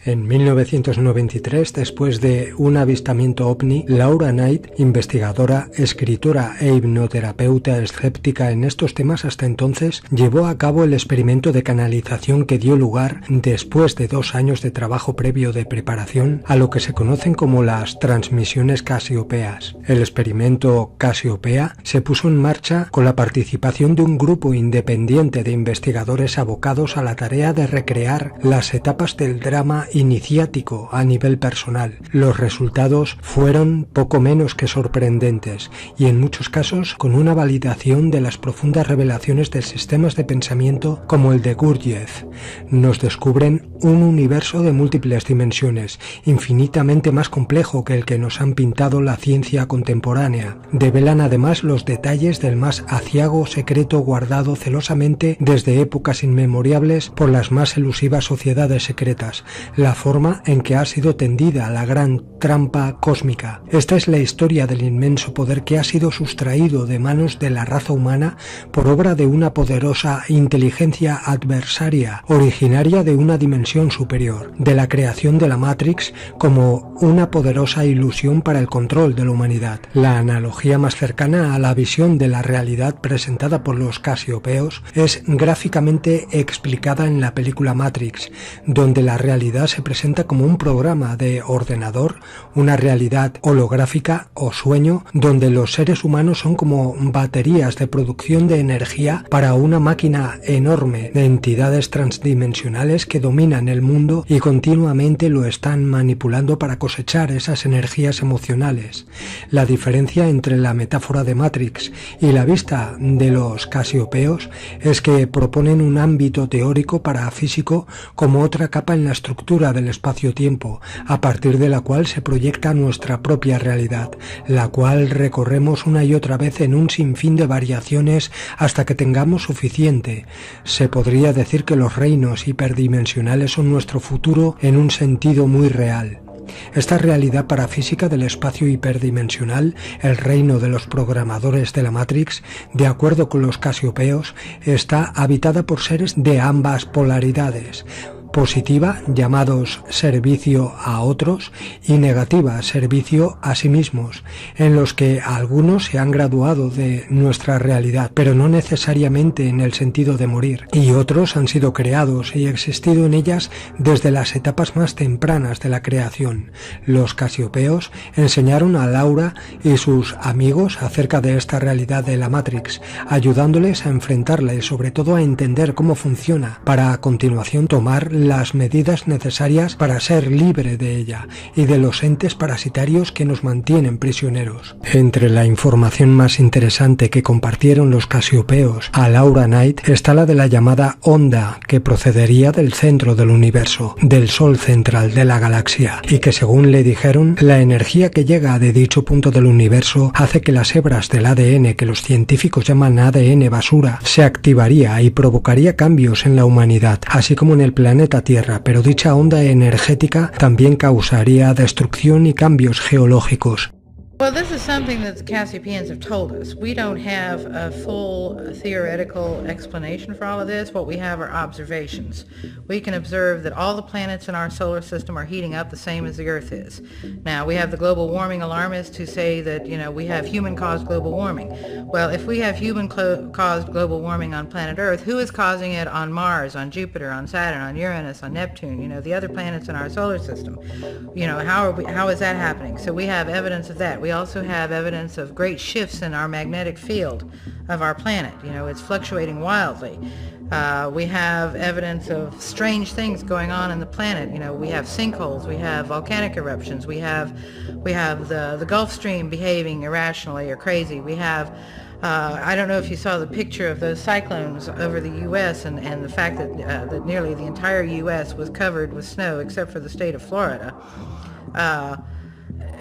En 1993, después de un avistamiento ovni, Laura Knight, investigadora, escritora e hipnoterapeuta escéptica en estos temas hasta entonces, llevó a cabo el experimento de canalización que dio lugar, después de 2 años de trabajo previo de preparación, a lo que se conocen como las transmisiones casiopeas. El experimento Casiopea se puso en marcha con la participación de un grupo independiente de investigadores abocados a la tarea de recrear las etapas del drama iniciático a nivel personal. Los resultados fueron poco menos que sorprendentes y en muchos casos con una validación de las profundas revelaciones de sistemas de pensamiento como el de Gurdjieff. Nos descubren un universo de múltiples dimensiones, infinitamente más complejo que el que nos han pintado la ciencia contemporánea. Develan además los detalles del más aciago secreto guardado celosamente desde épocas inmemoriales por las más elusivas sociedades secretas, la forma en que ha sido tendida la gran trampa cósmica. Esta es la historia del inmenso poder que ha sido sustraído de manos de la raza humana por obra de una poderosa inteligencia adversaria, originaria de una dimensión superior, de la creación de la Matrix como una poderosa ilusión para el control de la humanidad. La analogía más cercana a la visión de la realidad presentada por los casiopeos es gráficamente explicada en la película Matrix, donde la realidad se presenta como un programa de ordenador, una realidad holográfica o sueño, donde los seres humanos son como baterías de producción de energía para una máquina enorme de entidades transdimensionales que dominan el mundo y continuamente lo están manipulando para cosechar esas energías emocionales. La diferencia entre la metáfora de Matrix y la vista de los casiopeos es que proponen un ámbito teórico parafísico como otra capa en la estructura del espacio-tiempo, a partir de la cual se proyecta nuestra propia realidad, la cual recorremos una y otra vez en un sinfín de variaciones hasta que tengamos suficiente. Se podría decir que los reinos hiperdimensionales son nuestro futuro en un sentido muy real. Esta realidad parafísica del espacio hiperdimensional, el reino de los programadores de la Matrix, de acuerdo con los casiopeos, está habitada por seres de ambas polaridades: positiva, llamados servicio a otros, y negativa, servicio a sí mismos, en los que algunos se han graduado de nuestra realidad, pero no necesariamente en el sentido de morir, y otros han sido creados y existido en ellas desde las etapas más tempranas de la creación. Los casiopeos enseñaron a Laura y sus amigos acerca de esta realidad de la Matrix, ayudándoles a enfrentarla y sobre todo a entender cómo funciona, para a continuación tomar las medidas necesarias para ser libre de ella y de los entes parasitarios que nos mantienen prisioneros. Entre la información más interesante que compartieron los casiopeos a Laura Knight está la de la llamada onda, que procedería del centro del universo, del sol central de la galaxia, y que, según le dijeron, la energía que llega de dicho punto del universo hace que las hebras del ADN, que los científicos llaman ADN basura, se activaría y provocaría cambios en la humanidad, así como en el planeta Tierra, pero dicha onda energética también causaría destrucción y cambios geológicos. Well, this is something that the Cassiopeians have told us. We don't have a full theoretical explanation for all of this. What we have are observations. We can observe that all the planets in our solar system are heating up the same as the Earth is. Now, we have the global warming alarmists who say that, we have human-caused global warming. Well, if we have human-caused global warming on planet Earth, who is causing it on Mars, on Jupiter, on Saturn, on Uranus, on Neptune, the other planets in our solar system? How is that happening? So we have evidence of that. We also have evidence of great shifts in our magnetic field of our planet. It's fluctuating wildly. We have evidence of strange things going on in the planet. We have sinkholes, we have volcanic eruptions, we have the Gulf Stream behaving irrationally or crazy. We have I don't know if you saw the picture of those cyclones over the U.S. and the fact that nearly the entire U.S. was covered with snow except for the state of Florida.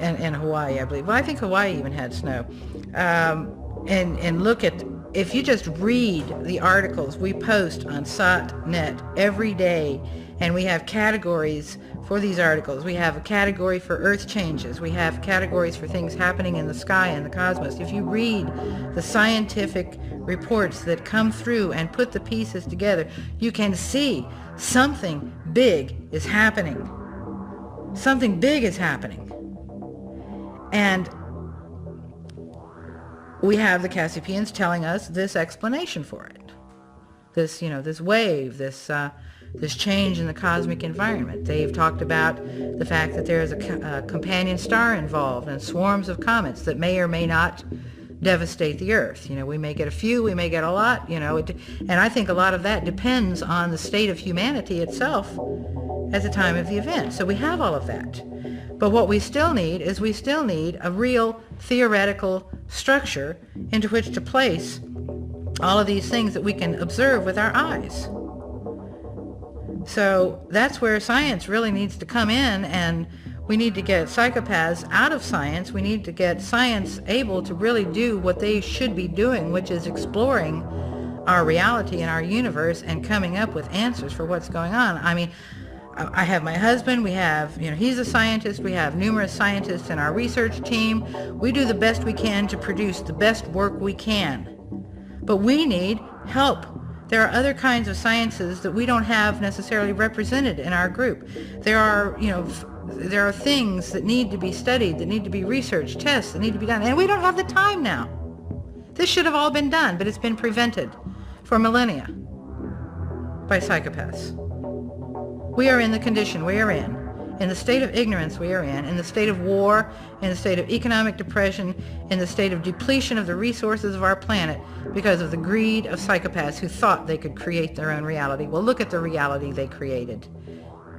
And Hawaii, I believe. Well, I think Hawaii even had snow. And look at, if you just read the articles we post on SOT.net every day, and we have categories for these articles. We have a category for Earth changes. We have categories for things happening in the sky and the cosmos. If you read the scientific reports that come through and put the pieces together, you can see something big is happening something big is happening. And we have the Cassiopeians telling us this explanation for it. This, this wave, this change in the cosmic environment. They've talked about the fact that there is a companion star involved and swarms of comets that may or may not devastate the Earth. We may get a few, we may get a lot, and I think a lot of that depends on the state of humanity itself at the time of the event. So we have all of that. But what we still need is a real theoretical structure into which to place all of these things that we can observe with our eyes. So that's where science really needs to come in, and we need to get psychopaths out of science. We need to get science able to really do what they should be doing, which is exploring our reality and our universe and coming up with answers for what's going on. I mean, I have my husband, we have, he's a scientist, we have numerous scientists in our research team. We do the best we can to produce the best work we can. But we need help. There are other kinds of sciences that we don't have necessarily represented in our group. There are things that need to be studied, that need to be researched, tests that need to be done, and we don't have the time now. This should have all been done, but it's been prevented for millennia by psychopaths. We are in the condition we are in the state of ignorance we are in the state of war, in the state of economic depression, in the state of depletion of the resources of our planet because of the greed of psychopaths who thought they could create their own reality. Well, look at the reality they created.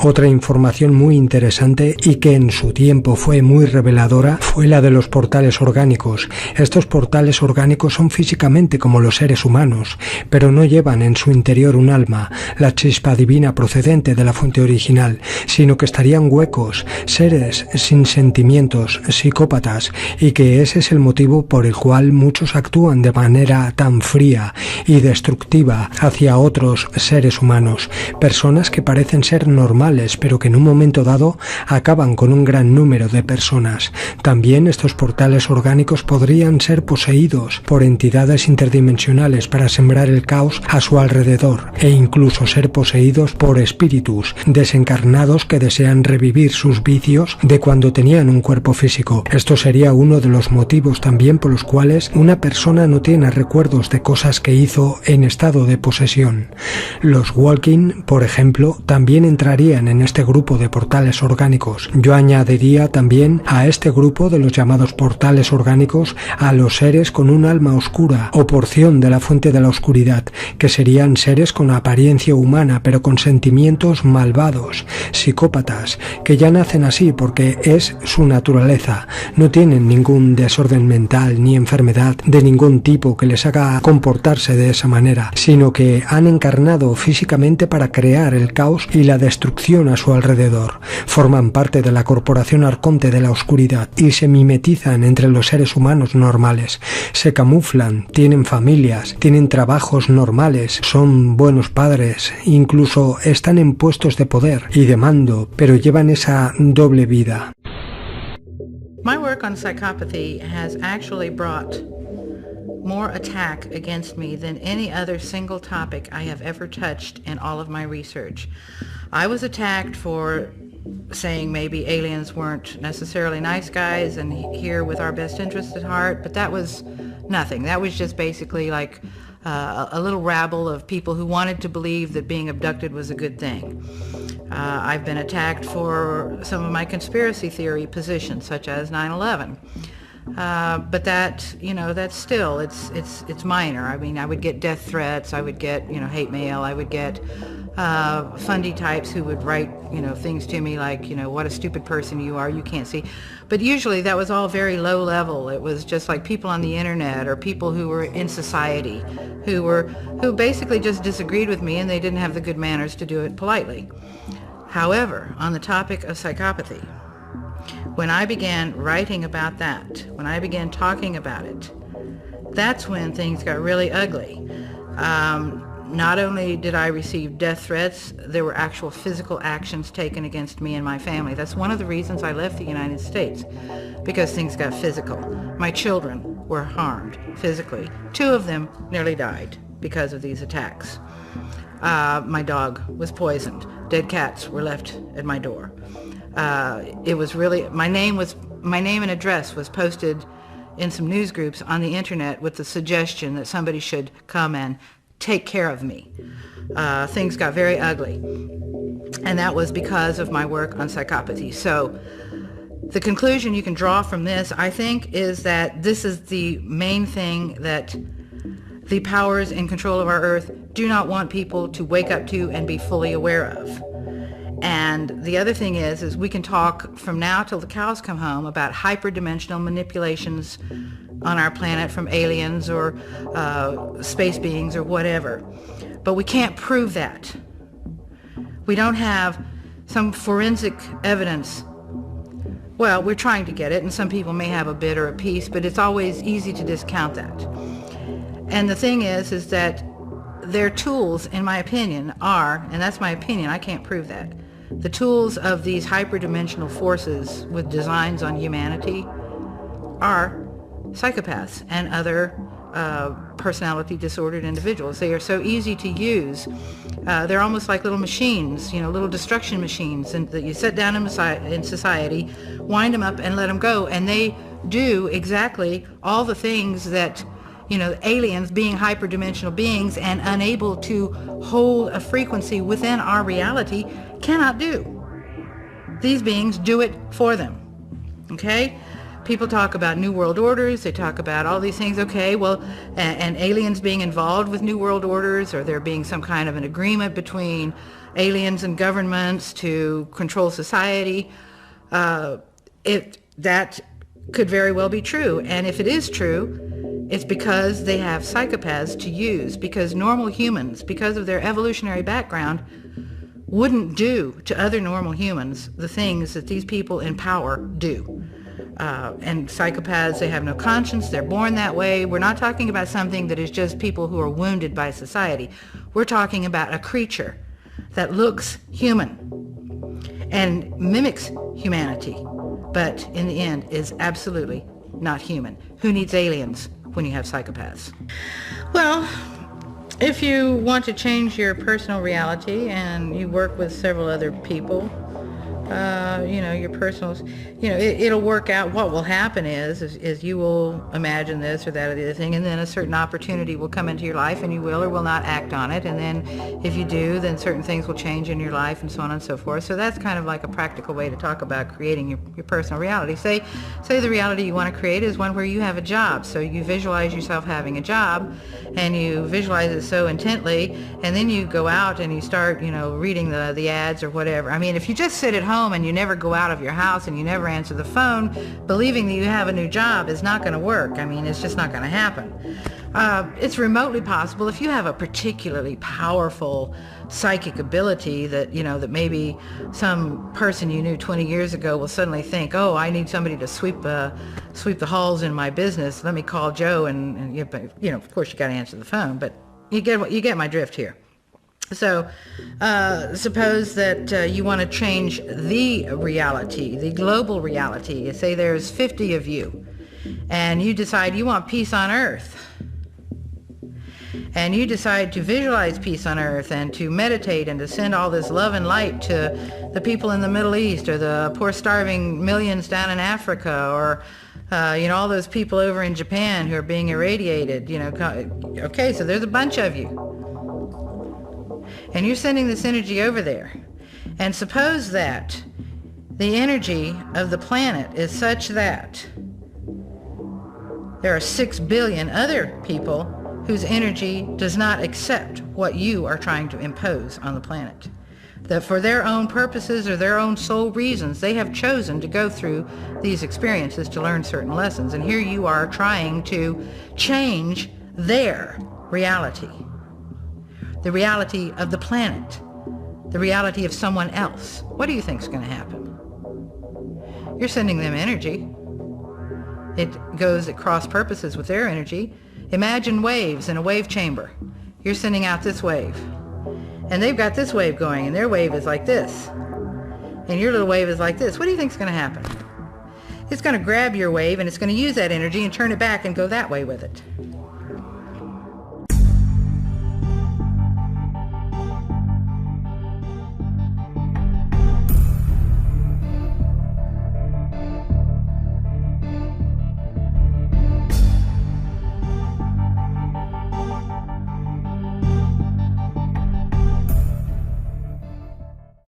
Otra información muy interesante y que en su tiempo fue muy reveladora fue la de los portales orgánicos. Estos portales orgánicos son físicamente como los seres humanos, pero no llevan en su interior un alma, la chispa divina procedente de la fuente original, sino que estarían huecos, seres sin sentimientos, psicópatas, y que ese es el motivo por el cual muchos actúan de manera tan fría y destructiva hacia otros seres humanos, personas que parecen ser normales, pero que en un momento dado acaban con un gran número de personas. También estos portales orgánicos podrían ser poseídos por entidades interdimensionales para sembrar el caos a su alrededor, e incluso ser poseídos por espíritus desencarnados que desean revivir sus vicios de cuando tenían un cuerpo físico. Esto sería uno de los motivos también por los cuales una persona no tiene recuerdos de cosas que hizo en estado de posesión. Los walking, por ejemplo, también entrarían en este grupo de portales orgánicos. Yo añadiría también a este grupo de los llamados portales orgánicos a los seres con un alma oscura o porción de la fuente de la oscuridad, que serían seres con apariencia humana pero con sentimientos malvados, psicópatas, que ya nacen así porque es su naturaleza. No tienen ningún desorden mental ni enfermedad de ningún tipo que les haga comportarse de esa manera, sino que han encarnado físicamente para crear el caos y la destrucción a su alrededor. Forman parte de la corporación arconte de la oscuridad y se mimetizan entre los seres humanos normales. Se camuflan, tienen familias, tienen trabajos normales, son buenos padres, incluso están en puestos de poder y de mando, pero llevan esa doble vida. My work on psychopathy has actually brought more attack against me than any other single topic I have ever touched in all of my research. I was attacked for saying maybe aliens weren't necessarily nice guys and here with our best interests at heart, but that was nothing. That was just basically like a little rabble of people who wanted to believe that being abducted was a good thing. I've been attacked for some of my conspiracy theory positions, such as 9/11. But that, that's still, it's minor. I mean, I would get death threats, I would get, hate mail, I would get fundy types who would write, things to me like, what a stupid person you are, you can't see. But usually that was all very low level. It was just like people on the internet or people who were in society who basically just disagreed with me and they didn't have the good manners to do it politely. However, on the topic of psychopathy, when I began writing about that, when I began talking about it, that's when things got really ugly. Not only did I receive death threats, there were actual physical actions taken against me and my family. That's one of the reasons I left the United States, because things got physical. My children were harmed physically. 2 of them nearly died because of these attacks. My dog was poisoned. dead cats were left at my door. It was really, my name and address was posted in some news groups on the internet with the suggestion that somebody should come and take care of me. Things got very ugly, and that was because of my work on psychopathy. So the conclusion you can draw from this, I think, is that this is the main thing that the powers in control of our earth do not want people to wake up to and be fully aware of. And the other thing is we can talk from now till the cows come home about hyperdimensional manipulations on our planet from aliens or space beings or whatever. But we can't prove that. We don't have some forensic evidence. Well, we're trying to get it, and some people may have a bit or a piece, but it's always easy to discount that. And the thing is that their tools, in my opinion, are, and that's my opinion, I can't prove that, the tools of these hyperdimensional forces with designs on humanity are psychopaths and other personality disordered individuals. They are so easy to use. They're almost like little machines, little destruction machines, and that you set down in society, wind them up and let them go, and they do exactly all the things that aliens, being hyperdimensional beings and unable to hold a frequency within our reality, cannot do. These beings do it for them. Okay? People talk about new world orders, they talk about all these things. Okay, well, and aliens being involved with new world orders, or there being some kind of an agreement between aliens and governments to control society. That could very well be true. And if it is true, it's because they have psychopaths to use, because normal humans, because of their evolutionary background, wouldn't do to other normal humans the things that these people in power do. And psychopaths, they have no conscience, they're born that way. We're not talking about something that is just people who are wounded by society. We're talking about a creature that looks human and mimics humanity, but in the end is absolutely not human. Who needs aliens when you have psychopaths? Well, if you want to change your personal reality and you work with several other people, your personal, it'll work out. What will happen is you will imagine this or that or the other thing, and then a certain opportunity will come into your life, and you will or will not act on it. And then if you do, then certain things will change in your life, and so on and so forth. So that's kind of like a practical way to talk about creating your personal reality. Say the reality you want to create is one where you have a job. So you visualize yourself having a job, and you visualize it so intently, and then you go out and you start, reading the ads or whatever. I mean, if you just sit at home and you never go out of your house and you never answer the phone, believing that you have a new job is not going to work. I mean, it's just not going to happen. It's remotely possible if you have a particularly powerful psychic ability that, that maybe some person you knew 20 years ago will suddenly think, oh, I need somebody to sweep the halls in my business. Let me call Joe, and of course you got to answer the phone, but you get my drift here. So suppose that you want to change the reality, the global reality. You say there's 50 of you, and you decide you want peace on Earth. And you decide to visualize peace on Earth and to meditate and to send all this love and light to the people in the Middle East, or the poor starving millions down in Africa, or all those people over in Japan who are being irradiated. Okay, so there's a bunch of you. And you're sending this energy over there. And suppose that the energy of the planet is such that there are 6 billion other people whose energy does not accept what you are trying to impose on the planet. That for their own purposes or their own sole reasons, they have chosen to go through these experiences to learn certain lessons. And here you are trying to change their reality. The reality of the planet, the reality of someone else. What do you think is going to happen? You're sending them energy. It goes at cross purposes with their energy. Imagine waves in a wave chamber. You're sending out this wave, and they've got this wave going, and their wave is like this, and your little wave is like this. What do you think is going to happen? It's going to grab your wave, and it's going to use that energy and turn it back and go that way with it.